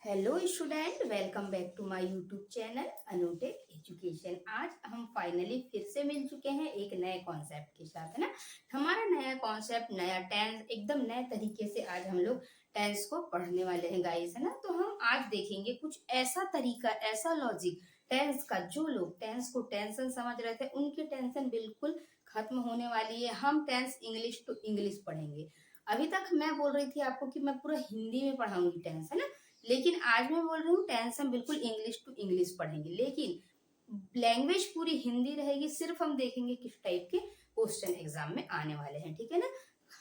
Hello student, welcome back to my YouTube channel Anutech education. आज हम finally फिर से मिल चुके हैं एक नए कॉन्सेप्ट के साथ, है ना। हमारा नया कॉन्सेप्ट, नया टेंस, एकदम नए तरीके से आज हम लोग टेंस को पढ़ने वाले हैं गाइस, है ना। तो हम आज देखेंगे कुछ ऐसा तरीका, ऐसा लॉजिक टेंस का, जो लोग टेंस को टेंशन समझ रहे थे उनकी टेंशन बिल्कुल खत्म होने वाली है। हम टेंस इंग्लिश टू इंग्लिश पढ़ेंगे। अभी तक मैं बोल रही थी आपको कि मैं पूरा हिंदी में पढ़ाऊंगी टेंस, है ना, लेकिन आज मैं बोल रही हूँ टेंस हम बिल्कुल इंग्लिश टू इंग्लिश पढ़ेंगे, लेकिन लैंग्वेज पूरी हिंदी रहेगी। सिर्फ हम देखेंगे किस टाइप के क्वेश्चन एग्जाम में आने वाले हैं, ठीक है ना।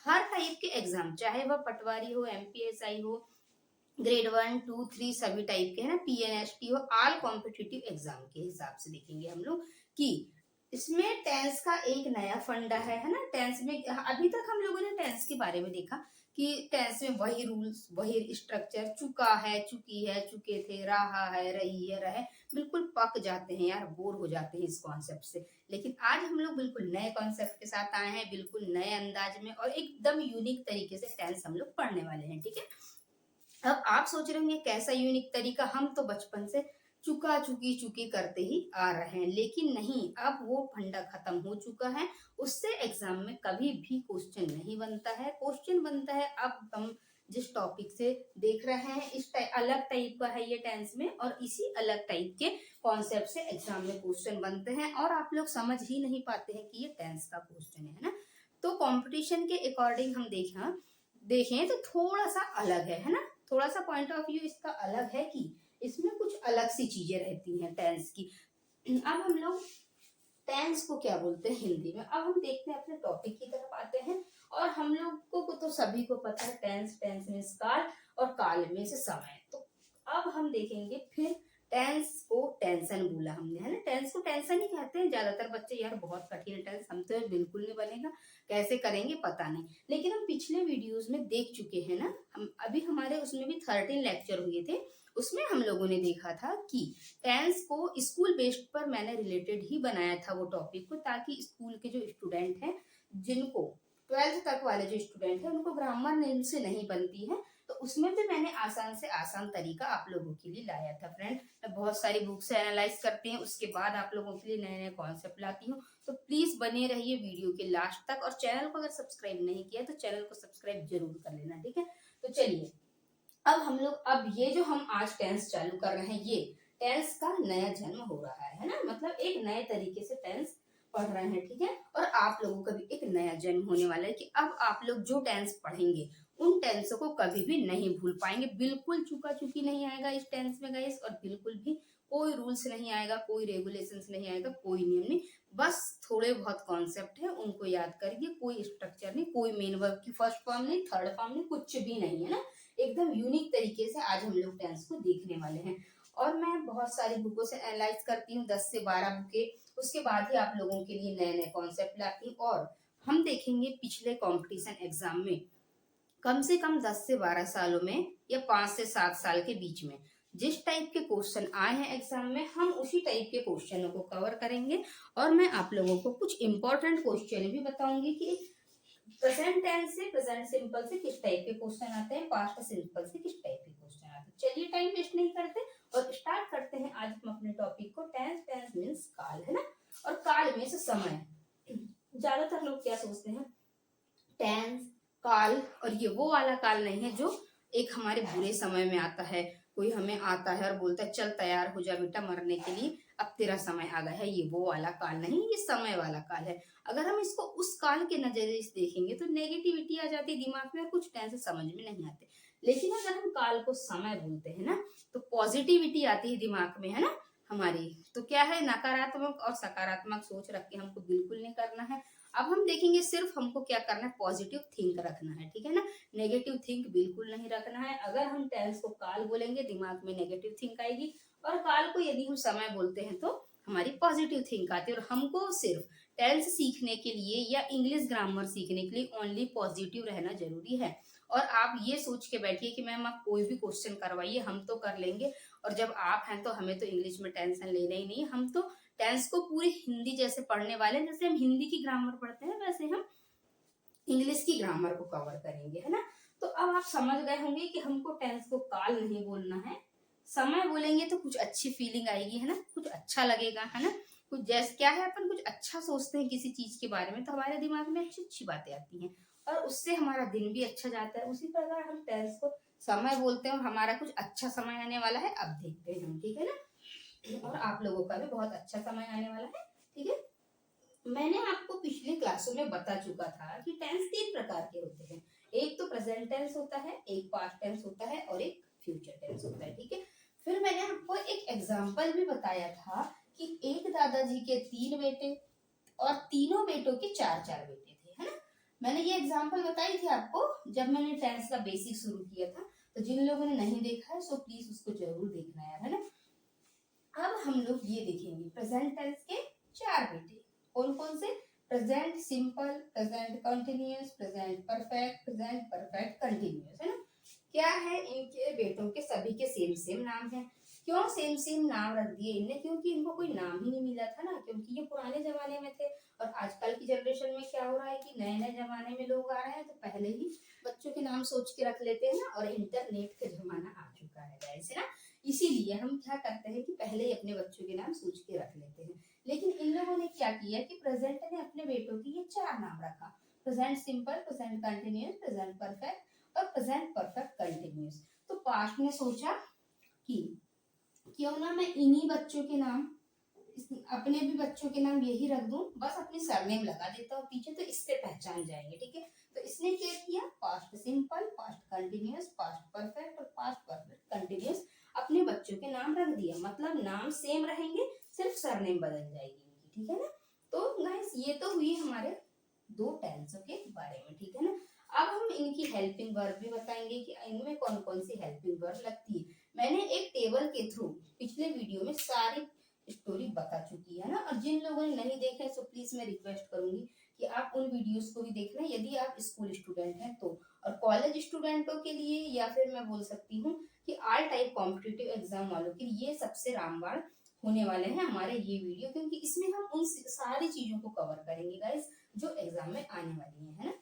हर टाइप के एग्जाम, चाहे वह पटवारी हो, एमपीएसआई हो, ग्रेड 1, 2, 3 सभी टाइप के, है ना, पीएनएसटी हो, ऑल कॉम्पिटिटिव एग्जाम के हिसाब से देखेंगे हम लोग कि इसमें टेंस का एक नया फंडा है ना। टेंस में अभी तक हम लोगों ने टेंस के बारे में देखा कि टेंस में वही रूल्स, वही स्ट्रक्चर, चुका है, चुकी है, चुके थे, रहा है, रही है, रहे, बिल्कुल पक जाते हैं यार, बोर हो जाते हैं इस कॉन्सेप्ट से। लेकिन आज हम लोग बिल्कुल नए कॉन्सेप्ट के साथ आए हैं, बिल्कुल नए अंदाज में और एकदम यूनिक तरीके से टेंस हम लोग पढ़ने वाले हैं, ठीक है। अब आप सोच रहे होंगे कैसा यूनिक तरीका, हम तो बचपन से चुका चुकी चुकी करते ही आ रहे हैं, लेकिन नहीं, अब वो फंडा खत्म हो चुका है। उससे एग्जाम में कभी भी क्वेश्चन नहीं बनता है। क्वेश्चन बनता है अब हम जिस टॉपिक से देख रहे हैं, इस अलग टाइप का है ये टेंस में, और इसी अलग टाइप के कॉन्सेप्ट से एग्जाम में क्वेश्चन बनते हैं और आप लोग समझ ही नहीं पाते हैं कि ये टेंस का क्वेश्चन है ना। तो कंपटीशन के अकॉर्डिंग हम देखें तो थोड़ा सा अलग है ना। थोड़ा सा पॉइंट ऑफ व्यू इसका अलग है कि इसमें कुछ अलग सी चीजें रहती हैं टेंस की। अब हम लोग टेंस को क्या बोलते हैं हिंदी में। अब हम देखते हैं, अपने टॉपिक की तरफ आते हैं। और हम लोग को तो सभी को पता है टेंस, टेंस मीन्स काल और काल में से समय। तो अब हम देखेंगे फिर टेंस को टेंशन बोला हमने, है ना। टेंस को टेंशन ही कहते हैं ज्यादातर बच्चे, यार बहुत कठिन है टेंस, हम तो बिल्कुल नहीं बनेगा, कैसे करेंगे पता नहीं। लेकिन हम पिछले वीडियोस में देख चुके हैं ना, हम अभी हमारे उसमें भी 13 लेक्चर हुए थे। उसमें हम लोगों ने देखा था कि टेंस को स्कूल बेस्ड पर मैंने रिलेटेड ही बनाया था वो टॉपिक को, ताकि स्कूल के जो स्टूडेंट हैं, जिनको 12th तक वाले जो स्टूडेंट हैं, उनको ग्रामर नेम से नहीं बनती है, तो उसमें भी मैंने आसान से आसान तरीका आप लोगों के लिए लाया था फ्रेंड। मैं बहुत सारी बुक से एनालाइज करती हूँ, उसके बाद आप लोगों के लिए नए नए कॉन्सेप्ट लाती हूँ। तो प्लीज बने रहिए वीडियो के लास्ट तक, और चैनल को अगर सब्सक्राइब नहीं किया तो चैनल को सब्सक्राइब जरूर कर लेना, ठीक है। तो चलिए, अब हम लोग, अब ये जो हम आज टेंस चालू कर रहे हैं, ये टेंस का नया जन्म हो रहा है ना। मतलब एक नए तरीके से टेंस पढ़ रहे हैं, ठीक है। और आप लोगों का भी एक नया जन्म होने वाला है कि अब आप लोग जो टेंस पढ़ेंगे उन टेंसों को कभी भी नहीं भूल पाएंगे। बिल्कुल चुका चुकी नहीं आएगा इस टेंस में गाइस, और बिल्कुल भी कोई रूल्स नहीं आएगा, कोई रेगुलेशंस नहीं आएगा, कोई नियम नहीं। बस थोड़े बहुत कॉन्सेप्ट है, उनको याद करिए। कोई स्ट्रक्चर नहीं, कोई मेन वर्ब की फर्स्ट फॉर्म नहीं, थर्ड फॉर्म नहीं, कुछ भी नहीं, है ना। एकदम यूनिक तरीके से आज हम लोग टेंस को देखने वाले हैं। और मैं बहुत सारी बुकों से एनालाइज करती हूँ, 10 से 12 बुकें, उसके बाद ही आप लोगों के लिए नए नए कॉन्सेप्ट लाती हूँ। और हम देखेंगे पिछले कंपटीशन एग्जाम में कम से कम 10 से 12 सालों में, या 5 से 7 साल के बीच में जिस टाइप के क्वेश्चन आए हैं एग्जाम में, हम उसी टाइप के क्वेश्चनों को कवर करेंगे। और मैं आप लोगों को कुछ इंपॉर्टेंट क्वेश्चन भी बताऊंगी कि प्रेजेंट टेंस से, प्रेजेंट सिंपल से किस टाइप के क्वेश्चन आते हैं, पास्ट सिंपल से किस टाइप के क्वेश्चन आते हैं। चलिए टाइम वेस्ट नहीं करते और स्टार्ट करते हैं आज हम अपने टॉपिक को। टेंस, टेंस मींस काल, है ना। और काल में से समय। ज्यादातर लोग क्या सोचते हैं, टेंस, काल, और ये वो वाला काल नहीं है जो एक हमारे बुरे समय में आता है। कोई हमें आता है और बोलता है चल तैयार हो जा बेटा मरने के लिए, अब तेरा समय आ गया है, ये वो वाला काल नहीं, ये समय वाला काल है। अगर हम इसको उस काल के नजरिए से देखेंगे तो नेगेटिविटी आ जाती है दिमाग में और कुछ टेंस समझ में नहीं आते। लेकिन अगर हम काल को समय बोलते हैं ना, तो पॉजिटिविटी आती है दिमाग में, है ना हमारी। तो क्या है, नकारात्मक और सकारात्मक सोच रख के हमको बिल्कुल नहीं करना है। अब हम देखेंगे सिर्फ हमको क्या करना है, पॉजिटिव थिंक रखना है, ठीक है ना। नेगेटिव थिंक बिल्कुल नहीं रखना है। अगर हम टेंस को काल बोलेंगे दिमाग में नेगेटिव थिंक आएगी, और काल को यदि हम समय बोलते हैं तो हमारी पॉजिटिव थिंक आती है। और हमको सिर्फ टेंस सीखने के लिए या इंग्लिश ग्रामर सीखने के लिए ओनली पॉजिटिव रहना जरूरी है। और आप ये सोच के बैठिए कि मैम आप कोई भी क्वेश्चन करवाइए हम तो कर लेंगे, और जब आप हैं तो हमें तो इंग्लिश में टेंशन लेना ही नहीं है। हम तो टेंस को पूरी हिंदी जैसे पढ़ने वाले हैं, जैसे हम हिंदी की ग्रामर पढ़ते हैं वैसे हम इंग्लिश की ग्रामर को कवर करेंगे, है ना। तो अब आप समझ गए होंगे कि हमको टेंस को काल नहीं बोलना है, समय बोलेंगे तो कुछ अच्छी फीलिंग आएगी, है ना, कुछ अच्छा लगेगा, है ना, कुछ जैसे क्या है, अपन कुछ अच्छा सोचते हैं किसी चीज के बारे में तो हमारे दिमाग में अच्छी अच्छी बातें आती हैं और उससे हमारा दिन भी अच्छा जाता है। उसी प्रकार हम टेंस को समय बोलते हैं और हमारा कुछ अच्छा समय आने वाला है, अब देखते हैं हम, ठीक है ना, और आप लोगों का भी बहुत अच्छा समय आने वाला है, ठीक है। मैंने आपको पिछली क्लासों में बता चुका था कि टेंस 3 प्रकार के होते हैं, एक तो प्रेजेंट टेंस होता है, एक पास्ट टेंस होता है और एक फ्यूचर टेंस होता है, ठीक है। फिर मैंने आपको एक एग्जाम्पल भी बताया था कि एक दादाजी के 3 बेटे और तीनों बेटों के 4 4 बेटे थे, है ना। मैंने ये एग्जाम्पल बताई थी आपको जब मैंने टेंस का बेसिक शुरू किया था, तो जिन लोगों ने नहीं देखा है सो प्लीज उसको जरूर देखना यार, है ना। अब हम लोग ये देखेंगे प्रेजेंट टेंस के 4 बेटे, कौन कौन से, present simple, present continuous, present perfect, present perfect continuous, है ना। क्या है, इनके बेटों के सभी के सेम सेम नाम है। क्यों सेम सेम नाम रख दिए इन्हें, क्योंकि इनको कोई नाम ही नहीं मिला था ना, क्योंकि ये पुराने जमाने में थे और आजकल की जनरेशन में क्या हो रहा है कि नए नए जमाने में लोग आ रहे हैं तो पहले ही बच्चों के नाम सोच के रख लेते हैं ना, और इंटरनेट का जमाना आ चुका है गाइस, है ना। इसीलिए हम क्या करते हैं कि पहले ही अपने बच्चों के नाम सोच के रख लेते हैं। लेकिन इन लोगों ने क्या किया कि प्रेजेंट ने अपने बेटों के ये 4 नाम रखा, present simple, present continuous, present perfect और प्रेजेंट परफेक्ट कंटिन्यूअस। तो पास्ट ने सोचा कि क्यों ना मैं इन्हीं बच्चों के नाम, अपने भी बच्चों के नाम यही रख दूं, बस अपनी सरनेम लगा देता हूँ पीछे तो इससे पहचान जाएंगे, ठीक है। तो इसने क्या किया, past simple, past continuous, past perfect और पास्ट परफेक्ट कंटिन्यूअस अपने बच्चों के नाम रख दिया, मतलब नाम सेम रहेंगे, सिर्फ सरनेम बदल जाएगी इनकी, ठीक है ना। तो गाइस ये तो हुई हमारे 2 टेंसों के बारे में, ठीक है ना। अब हम इनकी हेल्पिंग वर्ब भी बताएंगे कि इनमें कौन कौन सी हेल्पिंग वर्ब लगती है। मैंने एक टेबल के थ्रू पिछले वीडियो में सारी स्टोरी बता चुकी है ना, और जिन लोगों ने नहीं देखे सो प्लीज मैं रिक्वेस्ट करूंगी कि आप उन वीडियोस को भी देखना यदि आप स्कूल स्टूडेंट हैं तो, और कॉलेज स्टूडेंटों के लिए या फिर मैं बोल सकती हूँ कि ऑल टाइप कॉम्पिटिटिव एग्जाम वालों के लिए ये सबसे रामबाण होने वाले हैं हमारे ये वीडियो, क्योंकि इसमें हम उन सारी चीजों को कवर करेंगे गाइस जो एग्जाम में आने वाली है ना।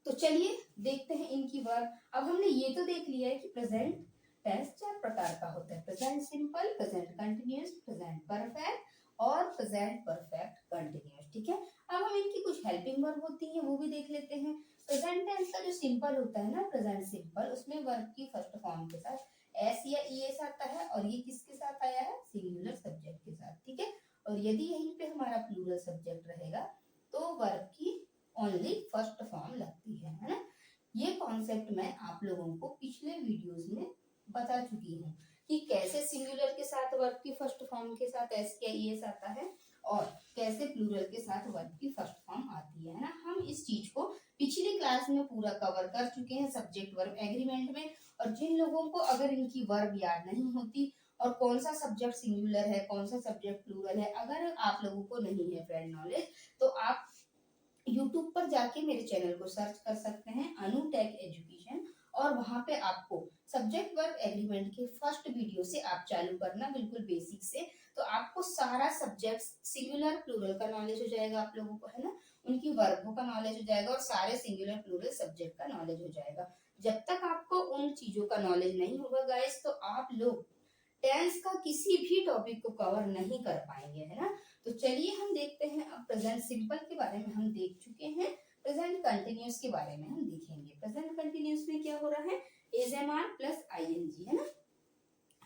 तो चलिए देखते हैं इनकी वर्ब। अब हमने ये तो देख लिया है कि प्रेजेंट टेंस 4 प्रकार का होता है, present simple, present continuous, present perfect और प्रेजेंट परफेक्ट कंटिन्यूअस, ठीक है। अब हम इनकी कुछ हेल्पिंग वर्ब होती है वो भी देख लेते हैं। प्रेजेंट टेंस का जो सिंपल होता है ना, प्रेजेंट सिंपल, उसमें वर्ब की फर्स्ट फॉर्म के साथ एस या ईएस आता है और ये किसके साथ आया है, सिंगुलर सब्जेक्ट के साथ, ठीक है। और यदि यहीं पे हमारा प्लूरल सब्जेक्ट रहेगा तो वर्ब की ओनली फर्स्ट फॉर्म लगती है ना। ये कॉन्सेप्ट मैं आप लोगों को पिछले वीडियोस में बता चुकी हूँ कि कैसे सिंगुलर के साथ वर्ब की फर्स्ट फॉर्म के साथ एस या ईएस आता है और कैसे प्लूरल के साथ वर्ब की फर्स्ट फॉर्म आती है ना। हम इस चीज को पिछली क्लास में पूरा कवर कर चुके हैं सब्जेक्ट वर्ब एग्रीमेंट में, और जिन लोगों को अगर इनकी वर्ब याद नहीं होती और कौन सा सब्जेक्ट सिंगुलर है कौन सा सब्जेक्ट प्लूरल है, अगर आप लोगों को नहीं है फ्रेंड नॉलेज, तो आप यूट्यूब पर जाके मेरे चैनल को सर्च कर सकते हैं अनुटेक एजुकेशन, और वहां पे आपको सब्जेक्ट वर्ब एग्रीमेंट के फर्स्ट वीडियो से आप चालू करना बिल्कुल बेसिक से, तो आपको सारा सब्जेक्ट सिंगुलर प्लूरल का नॉलेज हो जाएगा आप लोगों को, है ना, उनकी वर्बों का नॉलेज हो जाएगा और सारे सिंगुलर प्लूरल सब्जेक्ट का नॉलेज हो जाएगा। जब तक आपको उन चीजों का नॉलेज नहीं होगा गाइस तो आप लोग टेंस का किसी भी टॉपिक को कवर नहीं कर पाएंगे, है ना। तो चलिए हम देखते हैं, अब प्रेजेंट सिंपल के बारे में हम देख चुके हैं, प्रेजेंट कंटिन्यूअस के बारे में हम देखेंगे। प्रेजेंट कंटिन्यूअस में क्या हो रहा है, is am are plus ING, है ना,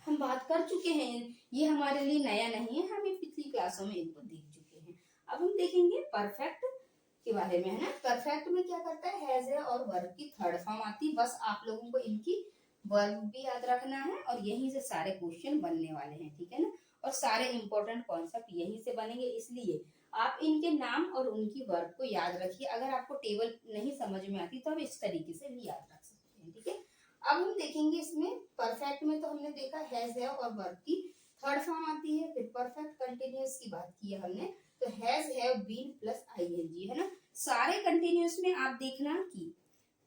हम बात कर चुके हैं, ये हमारे लिए नया नहीं है, हम पिछली क्लासों में इनको देख चुके हैं। अब हम देखेंगे परफेक्ट के बारे में, है ना। परफेक्ट में क्या करता है, हैज है और वर्ब की थर्ड फॉर्म आती है, बस आप लोगों को इनकी वर्ब भी याद रखना है और यहीं से सारे क्वेश्चन बनने वाले हैं, ठीक है ना, और सारे इंपॉर्टेंट कॉन्सेप्ट यहीं से बनेंगे, इसलिए आप इनके नाम और उनकी वर्ब को याद रखिए। अगर आपको टेबल नहीं समझ में आती तो आप इस तरीके से भी याद रख सकते हैं, ठीक है। अब हम देखेंगे इसमें परफेक्ट में, तो हमने देखा हैज है और वर्ब की थर्ड फॉर्म आती है। फिर परफेक्ट कंटिन्यूअस की बात की है हमने, तो has have been plus ING, है ना। सारे कंटिन्यूअस में आप देखना कि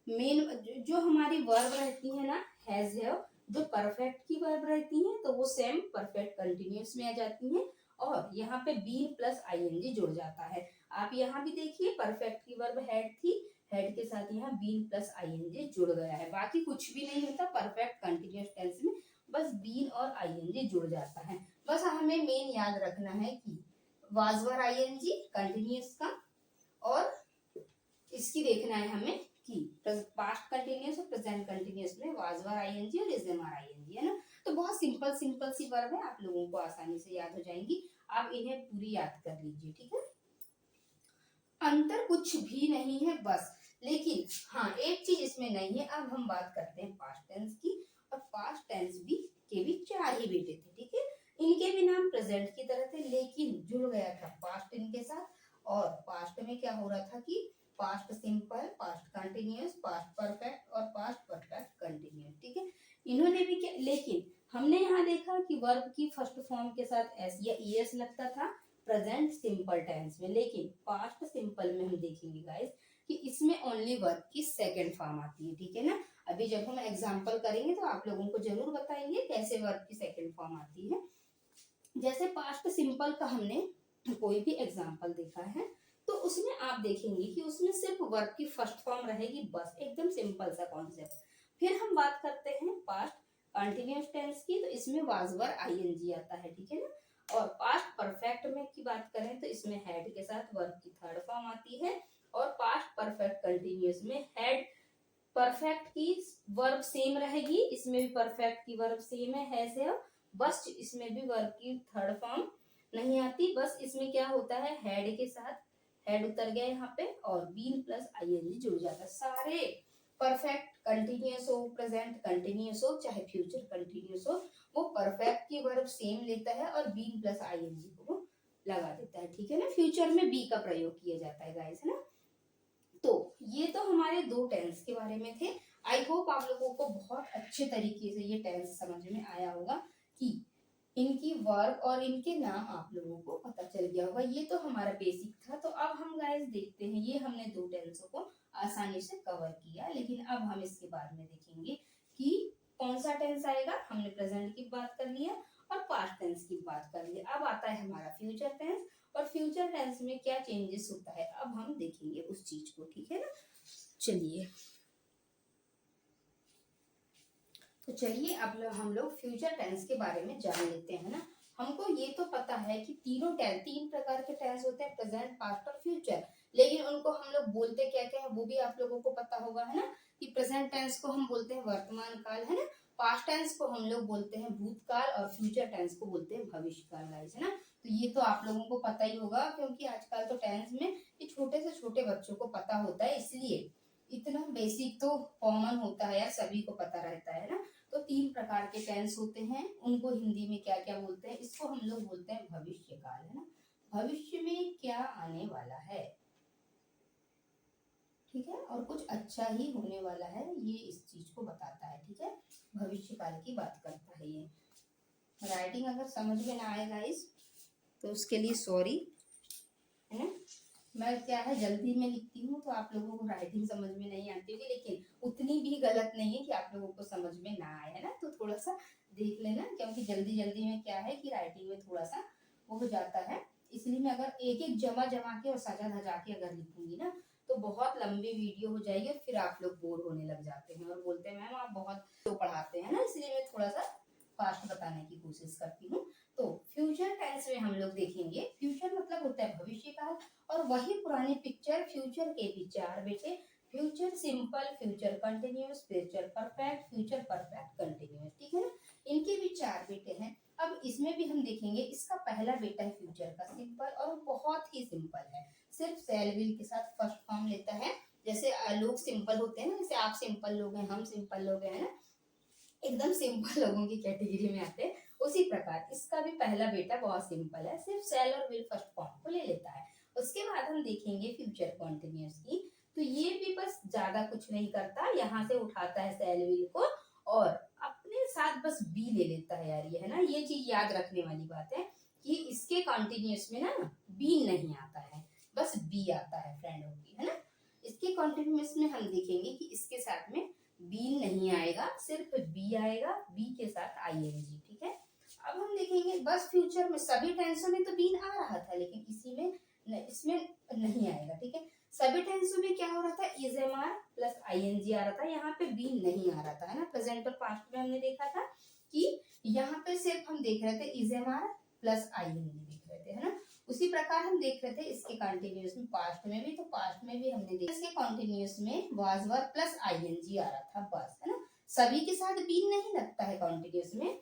मेन जो हमारी वर्ब रहती है ना, हैज हैव, जो परफेक्ट की वर्ब रहती है तो वो सेम परफेक्ट कंटिन्यूअस में आ जाती है और यहाँ पे बीन प्लस आईएनजी जुड़ जाता है। आप यहाँ भी देखिए परफेक्ट की वर्ब हैड थी, हेड के साथ यहाँ बीन प्लस आईएनजी जुड़ गया है, बाकी कुछ भी नहीं होता परफेक्ट कंटिन्यूअस टेंस में, बस बी बीन और आईएनजी जुड़ जाता है। बस हमें मेन याद रखना है कि वाजवर आईएनजी कंटिन्यूअस का, और इसकी देखना है हमें कि पास्ट कंटिन्यूअस और प्रेजेंट कंटिन्यूअस में वाजवर आईएनजी और इजएमआर आईएनजी है ना। तो बहुत सिंपल सिंपल सी वर्ब है, आप लोगों को आसानी से याद हो जाएंगी। आप इन्हें पूरी याद कर लीजिए, ठीक है। अंतर कुछ भी नहीं है बस, लेकिन हाँ एक चीज इसमें नहीं है। अब हम बात करते हैं पास्ट टेंस की, और पास्ट टेंस भी के भी 4 ही बेटे थे, ठीक है। इनके भी नाम प्रेजेंट की तरह थे, लेकिन जुड़ गया था पास्ट इनके साथ। और पास्ट में क्या हो रहा था कि past simple, past continuous, past perfect और पास्ट परफेक्ट कंटिन्यूअस, ठीक है। इन्होंने भी क्या, लेकिन हमने यहाँ देखा कि वर्ब की फर्स्ट फॉर्म के साथ एस या ईएस लगता था प्रेजेंट सिंपल टेंस में, लेकिन पास्ट सिंपल में हम देखेंगे गाइस कि इसमें ओनली वर्ब की सेकंड फॉर्म आती है, ठीक है ना। अभी जब हम एग्जांपल करेंगे तो आप लोगों को जरूर बताएंगे कैसे वर्ब की सेकंड फॉर्म आती है। जैसे पास्ट सिंपल का हमने कोई भी एग्जांपल देखा है, तो उसमें आप देखेंगे कि उसमें सिर्फ वर्ब की फर्स्ट फॉर्म रहेगी, बस एकदम सिंपल सा कॉन्सेप्ट। फिर हम बात करते हैं पास्ट कंटिन्यूअस टेंस की, तो इसमें वाजवर आईएनजी आता है, ठीक है ना। और पास्ट परफेक्ट में की बात करें तो इसमें हेड के साथ वर्ब की थर्ड फॉर्म आती है। और पास्ट परफेक्ट कंटिन्यूअस में हेड परफेक्ट की वर्ब सेम रहेगी, इसमें भी परफेक्ट की वर्ब सेम है से, बस इसमें भी वर्ब की थर्ड फॉर्म नहीं आती। बस इसमें क्या होता है, हेड के साथ हेड उतर गया यहाँ पे और बीन प्लस आईएनजी जुड़ जाता है। सारे परफेक्ट कंटिन्यूअस हो, प्रेजेंट कंटिन्यूअस हो, चाहे फ्यूचर कंटिन्यूअस हो, वो परफेक्ट की वर्ब सेम लेता है और बीन प्लस आईएनजी को लगा देता है, ठीक है ना। फ्यूचर में बी का प्रयोग किया जाता है गाइस, है ना। तो ये तो हमारे दो टेंस के बारे में थे। आई होप आप लोगों को बहुत अच्छे तरीके से ये टेंस समझ में आया होगा कि इनकी वर्ब और इनके नाम आप लोगों को पता चल गया होगा। ये तो हमारा बेसिक था। तो अब हम गाइस देखते हैं, ये हमने दो टेंसों को आसानी से कवर किया, लेकिन अब हम इसके बाद में देखेंगे कि कौन सा टेंस आएगा। हमने प्रेजेंट की बात कर लिया और पास्ट टेंस की बात कर लिया। अब आता है हमारा फ्यूचर टेंस, और फ्यूचर टेंस में क्या चेंजेस होता है अब हम देखेंगे उस चीज को, ठीक है ना। चलिए, तो चलिए अब हम लोग फ्यूचर टेंस के बारे में जान लेते हैं ना। हमको ये तो पता है कि तीन प्रकार के टेंस होते हैं, प्रेजेंट, पास्ट और फ्यूचर। लेकिन उनको हम लोग बोलते क्या क्या है वो भी आप लोगों को पता होगा, है ना। कि प्रेजेंट टेंस को हम बोलते हैं वर्तमान काल, है ना। पास्ट टेंस को हम लोग बोलते हैं भूतकाल, और फ्यूचर टेंस को बोलते हैं भविष्य काल, है ना। तो ये तो आप लोगों को पता ही होगा, क्योंकि आजकल तो टेंस में ये छोटे से छोटे बच्चों को पता होता है, इसलिए इतना बेसिक तो कॉमन होता है यार, सभी को पता रहता है ना। तो तीन प्रकार के टेंस होते हैं, उनको हिंदी में क्या क्या बोलते हैं। इसको हम लोग बोलते हैं भविष्य काल, है ना। भविष्य में क्या आने वाला है, ठीक है, और कुछ अच्छा ही होने वाला है, ये इस चीज को बताता है, ठीक है। भविष्य काल की बात करता है ये। राइटिंग अगर समझ में ना आए गाइस तो उसके लिए सॉरी, है ना। मैं क्या है जल्दी में लिखती हूँ, तो आप लोगों को राइटिंग समझ में नहीं आती होगी, लेकिन उतनी भी गलत नहीं है कि आप लोगों को समझ में ना आए, है ना। तो थोड़ा सा देख लेना, क्योंकि जल्दी जल्दी में क्या है कि राइटिंग में थोड़ा सा वो हो जाता है। इसलिए मैं अगर एक एक जमा जमा के और सजा धजा के अगर लिखूंगी ना, तो बहुत लंबी वीडियो हो जाएगी और फिर आप लोग बोर होने लग जाते हैं और बोलते हैं मैम आप बहुत तो पढ़ाते हैं ना। इसलिए मैं थोड़ा सा फास्ट बताने की कोशिश करती हूँ। तो फ्यूचर टेंस में हम लोग देखेंगे, फ्यूचर मतलब होता है भविष्य काल, और वही पुरानी पिक्चर फ्यूचर के भी चार बेटे, future simple, future continuous, future perfect, future perfect continuous, ठीक है ना। इनके भी चार बेटे हैं। अब इसमें भी हम देखेंगे, इसका पहला बेटा है फ्यूचर का सिंपल, और वो बहुत ही सिंपल है, सिर्फ सेल विल के साथ फर्स्ट फॉर्म लेता है। जैसे लोग सिंपल होते हैं ना, जैसे आप सिंपल लोग हैं, हम सिंपल लोग हैं ना, एकदम सिंपल लोगों की कैटेगरी में आते हैं। उसी प्रकार इसका भी पहला बेटा बहुत सिंपल है, सिर्फ सेल और विल फर्स्ट फॉर्म को ले लेता है। उसके बाद हम देखेंगे फ्यूचर कॉन्टिन्यूअस की, तो ये भी बस ज्यादा कुछ नहीं करता, यहाँ से उठाता है सेल विल को और अपने साथ बस बी ले लेता है यार, ये है ना। ये चीज याद रखने वाली बात है कि इसके कॉन्टिन्यूअस में ना बी नहीं आता है, बस बी आता है फ्रेंड होगी, है ना। इसके कॉन्टिन्यूअस में हम देखेंगे कि इसके साथ में बी नहीं आएगा, सिर्फ बी आएगा, बी के साथ आईएनजी, ठीक है। अब हम देखेंगे बस फ्यूचर में सभी टेंसों में तो बीन आ रहा था, लेकिन इसी में इसमें नहीं आएगा, ठीक है। सभी टेंसों में क्या हो रहा था, इजएमआर प्लस आईएनजी आ रहा था, यहाँ पे बीन नहीं आ रहा था, है ना। प्रेजेंट और पास्ट में हमने देखा था कि यहाँ पे सिर्फ हम देख रहे थे is am are plus I N G देख रहे थे, है ना। उसी प्रकार हम देख रहे थे इसके कॉन्टिन्यूस में, पास्ट में भी, तो पास्ट में भी हमने देखा इसके कॉन्टिन्यूस में was were plus I N G आ रहा था बस, है ना। सभी के साथ बीन नहीं लगता है कॉन्टिन्यूस में,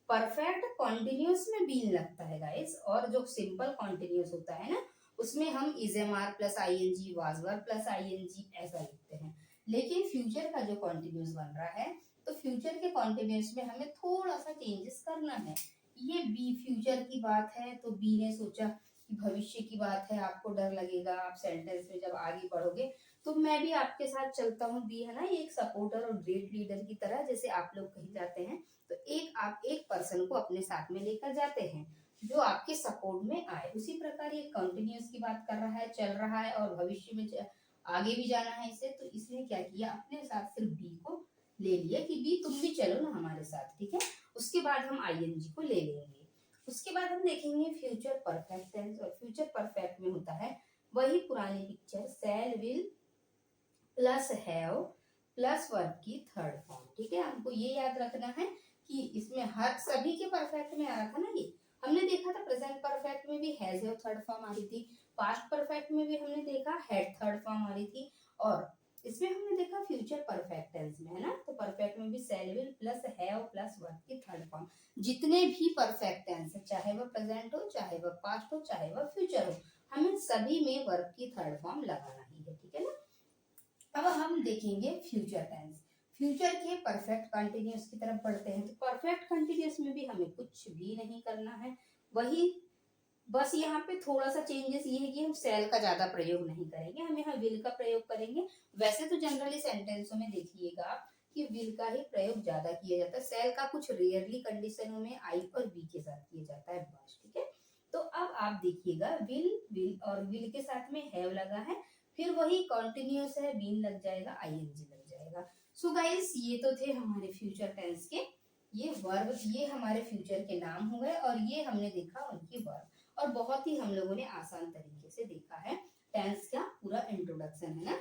परफेक्ट कॉन्टिन्यूस में बीन लगता है गाइस। और जो सिंपल कॉन्टिन्यूस होता है ना, उसमें हम is am are plus I N G, was were plus I N G ऐसा लिखते हैं। लेकिन फ्यूचर का जो कॉन्टिन्यूस बन रहा है, तो फ्यूचर के कॉन्टिन्यूस में हमें थोड़ा सा चेंजेस करना है। ये बी फ्यूचर की बात है, तो बी ने सोचा कि भविष्य की बात है, आपको डर लगेगा आप सेंटेंस में जब आगे बढ़ोगे, तो मैं भी आपके साथ चलता हूँ। बी है ना, ये एक सपोर्टर और ग्रेट लीडर की तरह, जैसे आप लोग कहीं जाते हैं तो आप एक पर्सन को अपने साथ में लेकर जाते हैं जो आपके सपोर्ट में आए। उसी प्रकार ये कंटिन्यूअस की बात कर रहा है, चल रहा है और भविष्य में आगे भी जाना है इसे, तो इसने क्या किया, अपने साथ सिर्फ बी को ले लिया कि बी तुम भी चलो ना हमारे साथ, ठीक है। उसके बाद हम आईएनजी को ले लेंगे। उसके बाद हम देखेंगे फ्यूचर परफेक्ट टेंस, और फ्यूचर परफेक्ट में होता है वही पुरानी picture, shall, will plus have plus verb की थर्ड फॉर्म, ठीक है। हमको ये याद रखना है कि इसमें हर सभी के परफेक्ट में आ रहा था ना, ये हमने देखा था प्रेजेंट परफेक्ट में भी हैज हैव थर्ड फॉर्म आ रही थी, पास्ट परफेक्ट में भी हमने देखा हैड थर्ड फॉर्म आ रही थी, और इसमें हमने देखा फ्यूचर परफेक्ट टेंस में, है ना, तो परफेक्ट में भी shall, will plus have plus verb की थर्ड फॉर्म। जितने भी परफेक्ट टेंस है, चाहे वह प्रेजेंट हो, चाहे वह पास्ट हो, चाहे वह फ्यूचर हो, हमें सभी में वर्ब की थर्ड फॉर्म लगाना ही है, ठीक है ना। अब हम देखेंगे फ्यूचर टेंस। फ्यूचर के परफेक्ट कंटिन्यूअस की तरफ बढ़ते हैं, तो परफेक्ट कंटिन्यूअस में भी हमें कुछ भी नहीं करना है, वही बस यहाँ पे थोड़ा सा चेंजेस ये है कि हम सेल का ज्यादा प्रयोग नहीं करेंगे, हम यहाँ विल का प्रयोग करेंगे। वैसे तो जनरली सेंटेंसों में देखिएगा आप कि विल का ही प्रयोग ज्यादा किया जाता है, सेल का कुछ रेयरली कंडीशनों में आई और बी के साथ किया जाता है बस, ठीक है। तो अब आप देखिएगा विल, विल और विल के साथ में हैव लगा है, फिर वही कॉन्टिन्यूअस है, बीन लग जाएगा, आईएनजी लग जाएगा। सो गाइस ये तो थे हमारे फ्यूचर टेंस के ये वर्ब, ये हमारे फ्यूचर के नाम हो गए, और ये हमने देखा उनके वर्ब, और बहुत ही हम लोगों ने आसान तरीके से देखा है टेंस का पूरा इंट्रोडक्शन, है ना।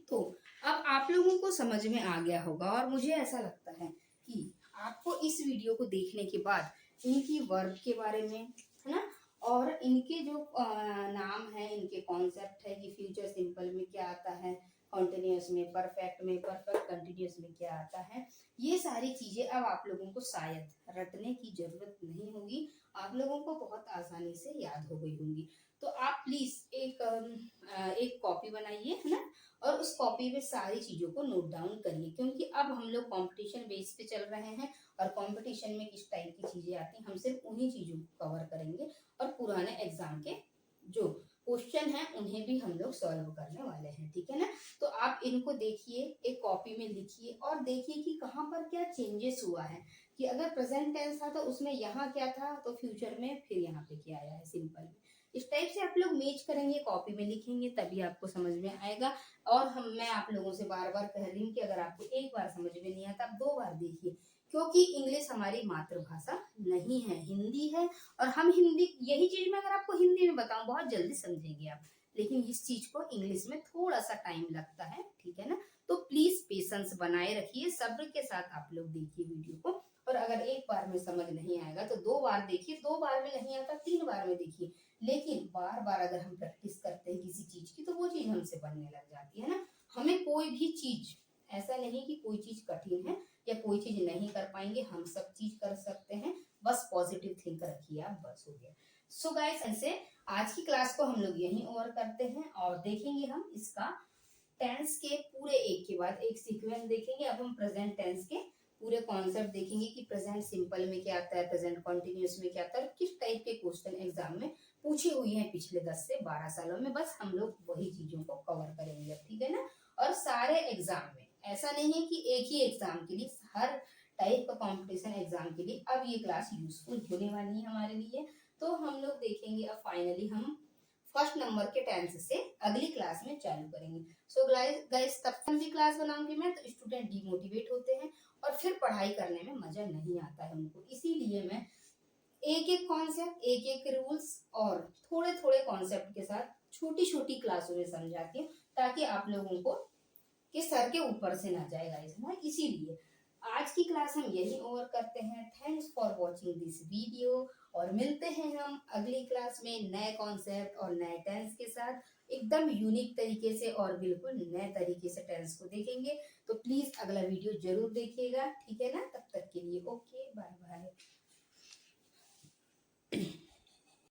तो अब आप लोगों को समझ में आ गया होगा, और मुझे ऐसा लगता है कि आपको इस वीडियो को देखने के बाद इनकी वर्ब के बारे में, है ना, और इनके जो नाम है, इनके कॉन्सेप्ट है कि फ्यूचर सिंपल में क्या आता है, कॉन्टिन्यूअस में, परफेक्ट में, परफेक्ट कंटिन्यूअस में क्या आता है, ये सारी चीजें अब आप लोगों को शायद रटने की जरूरत नहीं होगी, आप लोगों को बहुत आसानी से याद हो गई होंगी। तो आप प्लीज एक कॉपी बनाइए, है ना, और उस कॉपी में सारी चीजों को नोट डाउन करिए, क्योंकि अब हम लोग कंपटीशन बेस पे चल रहे हैं, और कंपटीशन में किस टाइप की चीजें आती हैं हम सिर्फ उन्हीं चीजों को कवर करेंगे, और पुराने एग्जाम के जो क्वेश्चन है उन्हें भी हम लोग सॉल्व करने वाले हैं, ठीक है ना। तो आप इनको देखिए, एक कॉपी में लिखिए, और देखिए कि कहाँ पर क्या चेंजेस हुआ है, कि अगर प्रेजेंट टेंस था तो उसमें यहाँ क्या था, तो फ्यूचर में फिर यहाँ पे क्या आया है सिंपल में। इस टाइप से आप लोग मैच करेंगे, कॉपी में लिखेंगे, तभी आपको समझ में आएगा। और मैं आप लोगों से बार बार कह रही हूँ कि अगर आपको एक बार समझ में नहीं आता, आप 2 बार देखिए, क्योंकि इंग्लिश हमारी मातृभाषा नहीं है, हिंदी है, और हम हिंदी, यही चीज मैं अगर आपको हिंदी में बताऊं बहुत जल्दी समझेंगे आप, लेकिन इस चीज को इंग्लिश में थोड़ा सा टाइम लगता है, ठीक है ना। तो प्लीज पेशेंस बनाए रखिए, सब्र के साथ आप लोग देखिए वीडियो को, और अगर एक बार में समझ नहीं आएगा तो 2 बार देखिए, 2 बार में नहीं आता 3 बार में देखिए, लेकिन बार बार अगर हम प्रैक्टिस करते हैं किसी चीज की, तो वो चीज हमसे बनने लग जाती है ना। हमें कोई भी चीज, ऐसा नहीं कि कोई चीज कठिन है या कोई चीज नहीं कर पाएंगे, हम सब चीज कर सकते हैं, बस पॉजिटिव थिंक रखिए आप, बस हो गया। सो गाइस, ऐसे आज की क्लास को हम लोग यहीं ओवर करते हैं, और देखेंगे हम इसका टेंस के पूरे एक के बाद एक सीक्वेंस देखेंगे। अब हम प्रेजेंट टेंस के पूरे कॉन्सेप्ट देखेंगे कि प्रेजेंट सिंपल में क्या आता है, प्रेजेंट कॉन्टिन्यूअस में क्या आता है, और किस टाइप के क्वेश्चन एग्जाम में पूछे हुए हैं पिछले 10 से 12 सालों में, बस हम लोग वही चीजों को कवर करेंगे, ठीक है ना। और सारे एग्जाम में, ऐसा नहीं है कि एक ही एग्जाम के लिए, हर टाइप का कंपटीशन एग्जाम के लिए अब ये क्लास यूजफुल होने वाली है हमारे लिए। तो हम लोग देखेंगे अब फाइनली हम फर्स्ट नंबर के टेंस से अगली क्लास में चालू करेंगे। सो गाइस तब तक भी क्लास बनाऊंगी मैं, तो स्टूडेंट डिमोटिवेट होते हैं, और फिर पढ़ाई करने में मजा नहीं आता है उनको, इसीलिए मैं एक एक कॉन्सेप्ट, एक एक रूल्स, और थोड़े थोड़े कॉन्सेप्ट के साथ छोटी छोटी क्लासों में समझाती हूँ, ताकि आप लोगों को के सर के ऊपर से ना जाए गाइस, ना, इसीलिए आज की क्लास हम यही ओवर करते हैं। Thanks for watching this video और मिलते हैं हम अगली क्लास में नए कॉन्सेप्ट और नए टेंस के साथ, एकदम यूनिक तरीके से और बिल्कुल नए तरीके से टेंस को देखेंगे। तो प्लीज अगला वीडियो जरूर देखिएगा, ठीक है ना? तब तक के लिए ओके, बाय बाय।